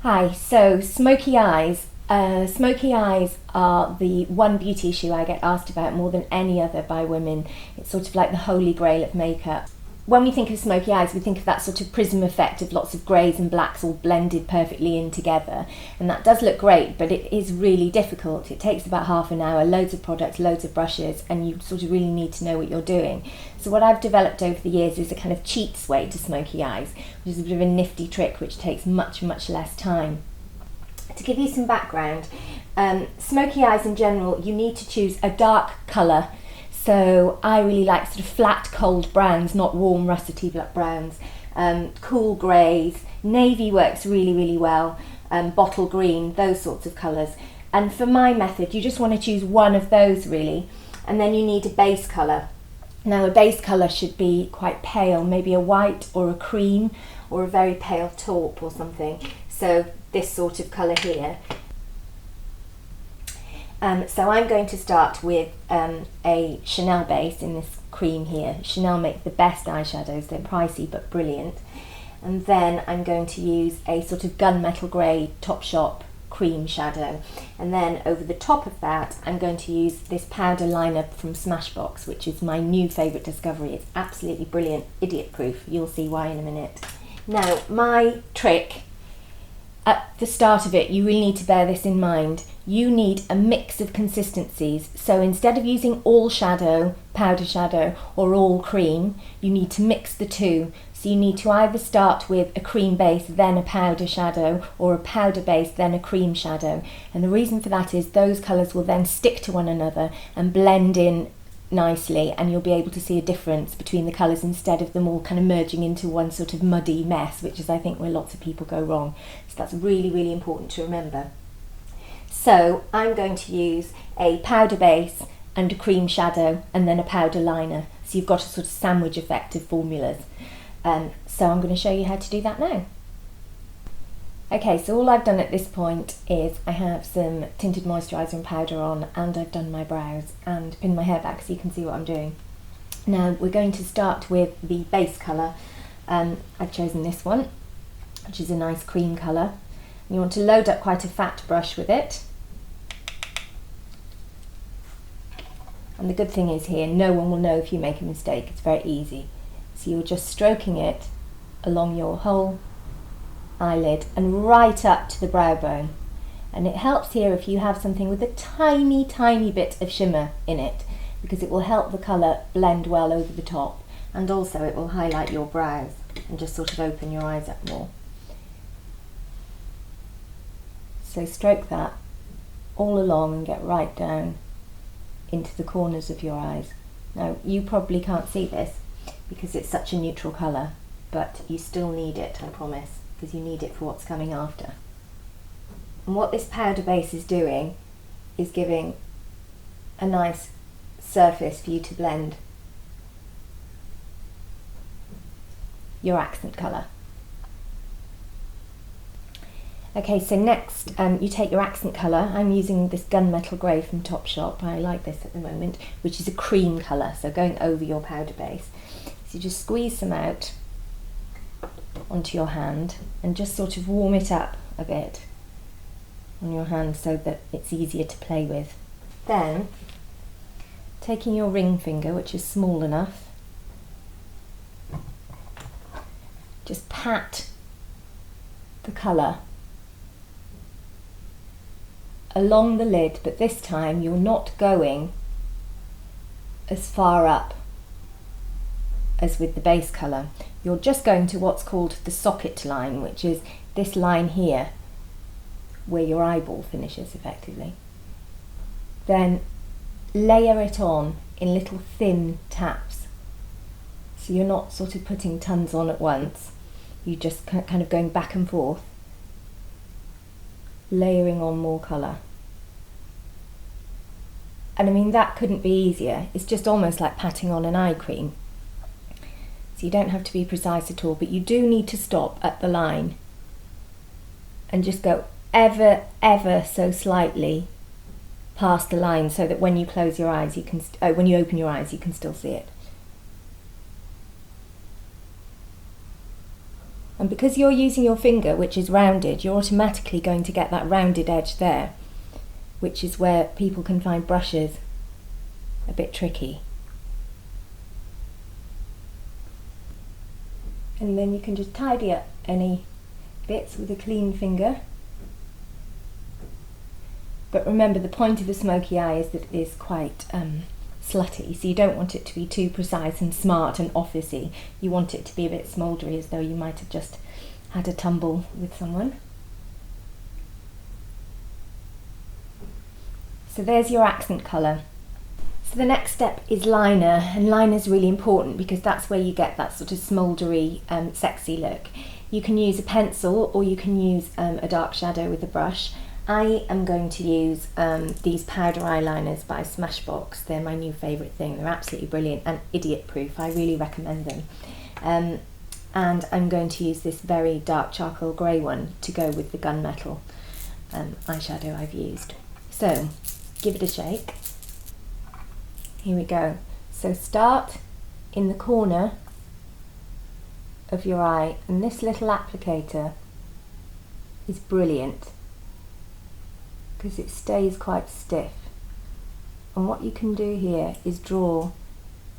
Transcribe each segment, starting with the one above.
Hi, so smoky eyes. Smoky eyes are the one beauty issue I get asked about more than any other by women. It's sort of like the holy grail of makeup. When we think of smoky eyes, we think of that sort of prism effect of lots of greys and blacks all blended perfectly in together. And that does look great, but it is really difficult. It takes about half an hour, loads of products, loads of brushes, and you sort of really need to know what you're doing. So what I've developed over the years is a kind of cheats way to smoky eyes, which is a bit of a nifty trick which takes much less time. To give you some background, smoky eyes in general, you need to choose a dark colour. So I really like sort of flat, cold browns, not warm, russety browns, cool greys. Navy works really well, bottle green, those sorts of colours. And for my method, you just want to choose one of those really, and then you need a base colour. Now a base colour should be quite pale, maybe a white or a cream or a very pale taupe or something. So this sort of colour here. So I'm going to start with a Chanel base in this cream here. Chanel make the best eyeshadows, they're pricey but brilliant. And then I'm going to use a sort of gunmetal grey Topshop cream shadow. And then over the top of that, I'm going to use this powder liner from Smashbox, which is my new favourite discovery. It's absolutely brilliant, idiot proof. You'll see why in a minute. Now, my trick, at the start of it, you really need to bear this in mind. You need a mix of consistencies. So instead of using all shadow, powder shadow, or all cream, you need to mix the two. So you need to either start with a cream base, then a powder shadow, or a powder base, then a cream shadow. And the reason for that is those colours will then stick to one another and blend in nicely, and you'll be able to see a difference between the colours instead of them all kind of merging into one sort of muddy mess, which is I think where lots of people go wrong. So that's really important to remember. So I'm going to use a powder base and a cream shadow and then a powder liner. So you've got a sort of sandwich effect of formulas. So I'm going to show you how to do that now. Okay, so all I've done at this point is I have some tinted moisturiser and powder on, and I've done my brows and pinned my hair back so you can see what I'm doing. Now we're going to start with the base colour. I've chosen this one, which is a nice cream colour. You want to load up quite a fat brush with it. And the good thing is here, no one will know if you make a mistake. It's very easy. So you're just stroking it along your whole eyelid and right up to the brow bone. And it helps here if you have something with a tiny bit of shimmer in it, because it will help the colour blend well over the top, and also it will highlight your brows and just sort of open your eyes up more. So stroke that all along and get right down into the corners of your eyes. Now you probably can't see this because it's such a neutral colour, but you still need it, I promise, because you need it for what's coming after. And what this powder base is doing is giving a nice surface for you to blend your accent colour. Okay, so next you take your accent colour. I'm using this gunmetal grey from Topshop. I like this at the moment, which is a cream colour, so going over your powder base. So you just squeeze some out onto your hand and just sort of warm it up a bit on your hand so that it's easier to play with. Then, taking your ring finger, which is small enough, just pat the colour along the lid, but this time you're not going as far up as with the base colour. You're just going to what's called the socket line, which is this line here where your eyeball finishes effectively. Then layer it on in little thin taps. So you're not sort of putting tons on at once. You just kind of going back and forth, layering on more colour. And I mean, that couldn't be easier. It's just almost like patting on an eye cream. So you don't have to be precise at all, but you do need to stop at the line and just go ever so slightly past the line, so that when you close your eyes, you can when you open your eyes, you can still see it. And because you're using your finger, which is rounded, you're automatically going to get that rounded edge there, which is where people can find brushes a bit tricky. And then you can just tidy up any bits with a clean finger. But remember, the point of a smoky eye is that it is quite slutty, so you don't want it to be too precise and smart and officey. You want it to be a bit smouldery, as though you might have just had a tumble with someone. So there's your accent colour. So the next step is liner, and liner is really important because that's where you get that sort of smouldery, sexy look. You can use a pencil or you can use a dark shadow with a brush. I am going to use these powder eyeliners by Smashbox. They're my new favourite thing. They're absolutely brilliant and idiot proof. I really recommend them. And I'm going to use this very dark charcoal grey one to go with the gunmetal eyeshadow I've used. So give it a shake. Here we go. So start in the corner of your eye, and this little applicator is brilliant because it stays quite stiff. And what you can do here is draw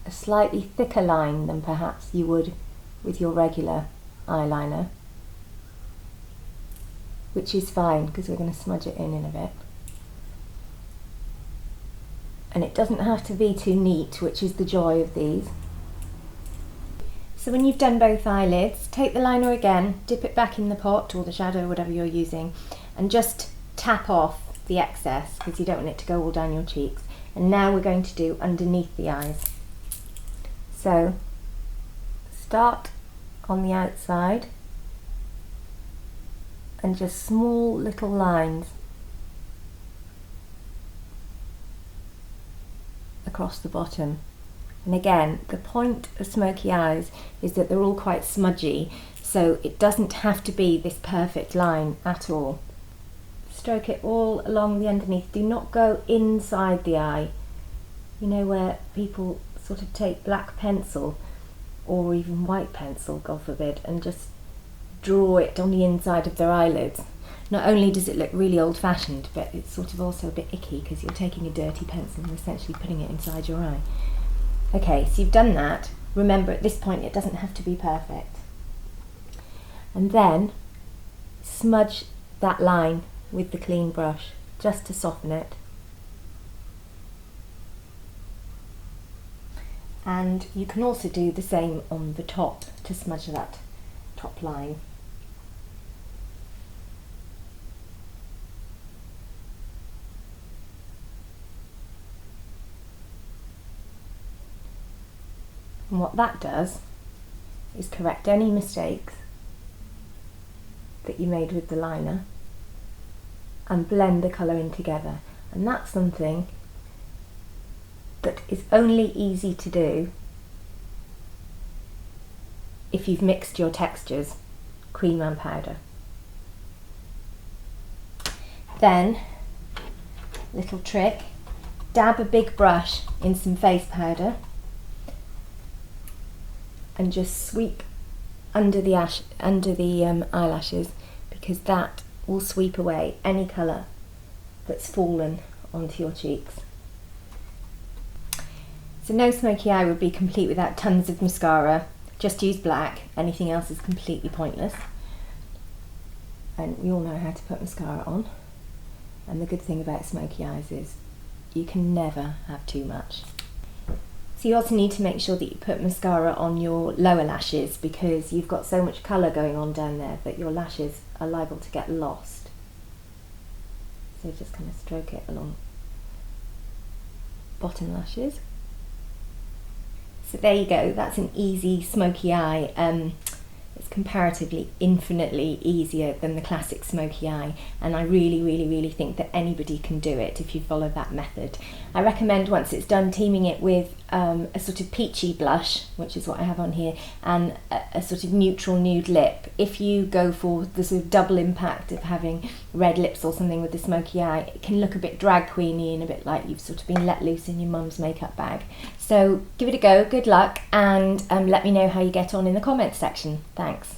a slightly thicker line than perhaps you would with your regular eyeliner, which is fine because we're going to smudge it in a bit. And it doesn't have to be too neat, which is the joy of these. So when you've done both eyelids, take the liner again, dip it back in the pot or the shadow, whatever you're using, and just tap off the excess because you don't want it to go all down your cheeks. And now we're going to do underneath the eyes. So start on the outside and just small little lines across the bottom. And again, the point of smoky eyes is that they're all quite smudgy, so it doesn't have to be this perfect line at all. Stroke it all along the underneath. Do not go inside the eye. You know where people sort of take black pencil or even white pencil, God forbid, and just draw it on the inside of their eyelids. Not only does it look really old-fashioned, but it's sort of also a bit icky because you're taking a dirty pencil and essentially putting it inside your eye. Okay, so you've done that. Remember, at this point it doesn't have to be perfect. And then smudge that line with the clean brush just to soften it. And you can also do the same on the top to smudge that top line. And what that does is correct any mistakes that you made with the liner and blend the colour in together. And that's something that is only easy to do if you've mixed your textures, cream and powder. Then, little trick, dab a big brush in some face powder and just sweep under the eyelashes, because that will sweep away any colour that's fallen onto your cheeks. So no smoky eye would be complete without tons of mascara. Just use black, anything else is completely pointless. And we all know how to put mascara on. And the good thing about smoky eyes is you can never have too much. So you also need to make sure that you put mascara on your lower lashes, because you've got so much colour going on down there that your lashes are liable to get lost. So just kind of stroke it along bottom lashes. So there you go, that's an easy smoky eye. It's comparatively infinitely easier than the classic smoky eye, and I really think that anybody can do it if you follow that method. I recommend, once it's done, teaming it with a sort of peachy blush, which is what I have on here, and a sort of neutral nude lip. If you go for the sort of double impact of having red lips or something with the smoky eye, it can look a bit drag queeny and a bit like you've sort of been let loose in your mum's makeup bag. So give it a go, good luck, and let me know how you get on in the comments section. Thanks.